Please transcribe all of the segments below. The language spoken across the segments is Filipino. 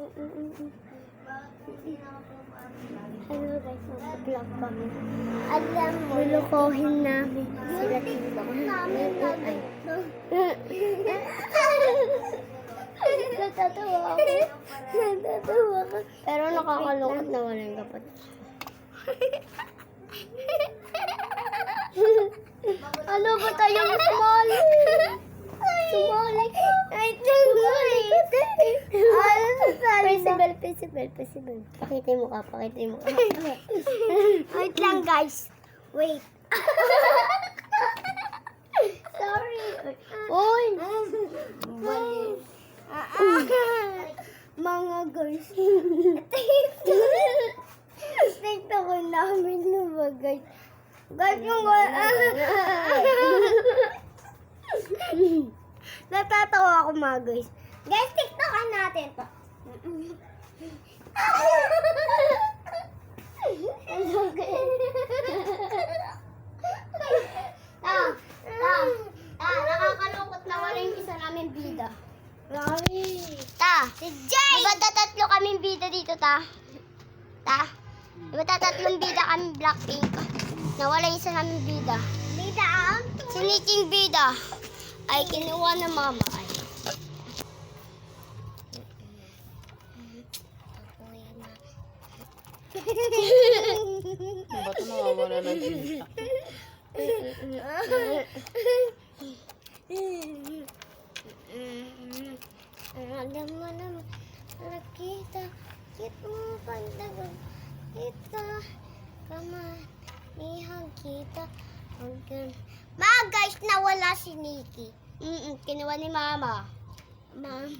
Hello guys, mag-vlog kami. Alam mo, lulukohin namin sila dito. Natatawa ako. Natatawa ako. Pero nakakalungkot na wala yung kapatid. Ano ba tayong sumali? Sumali. Wait lang, sumali. Festival. Pakita mo ka. Wait lang guys. Wait. Sorry. Uy. Mga guys. Tignan ko namin na guys. Guys, yung natatawa ako mga guys. Guys, tiktokan natin to. Nakakalungkot na wala yung isa namin bida. Si Jay! Diba tatatlo kaming bida dito, ta? Diba tatatlong bida kami Blackpink? Nawala yung isa namin bida. Bida ang? Siniking bida. Ay, kinuha ng mama. Ay. Ba't nawawala ng bida? Alam mo naman, nakita mo pandagan kita, kamanihan kita. Mga guys, nawala si Nikki. Kinuha ni mama. Mamang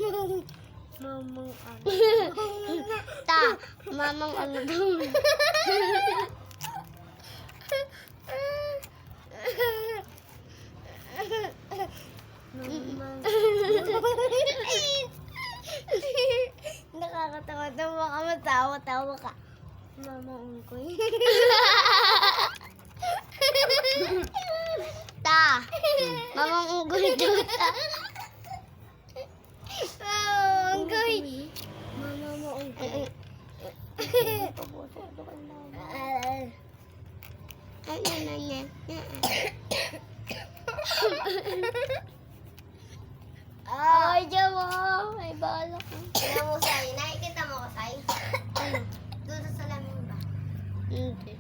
ano? Mamang ano daw? Nakakatawa-tawa ka, matawa-tawa ka. Mama Ungkoy. Mamang Ungkoy daw ta. Mamang Ungkoy. Mama Ungkoy. Ay, jawa. May bala ko. Tingnan mo, Sai. Nakikita mo ko, Sai? Doon sa salamin ba? Hindi.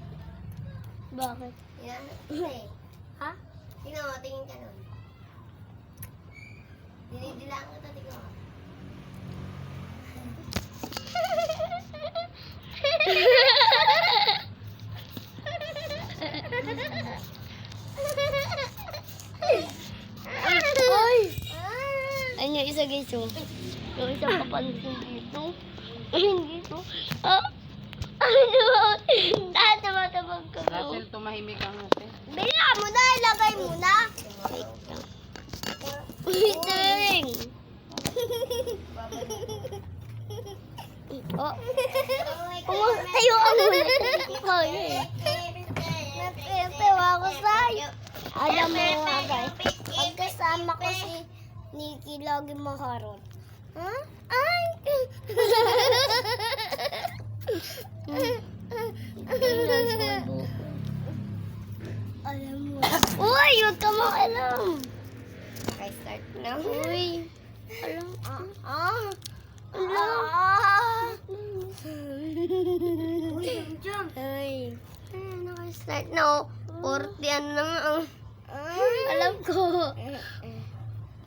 Bakit? Yan. Ha? Tingnan mo, tingin ka doon. Dinidilaan ko ito, tingnan mo. Ayun yung isa guys, oh. Yung isa papansin dito. Ayun dito. Tumatabag ka. Russell, tumahimik ang natin. Bila mo na, ilagay mo na. Waiting. Tayo ako muna. Natawa ako sa'yo. Alam mo nga guys, pagkasama ko si Nikki, lagi maharot. Ha? Ay! Alam mo. Uy! Huwag ka mo alam. Okay, start na. Uy! Alam. Ay. Naka-start na. 40 ano lang. Alam ko.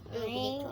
Ay.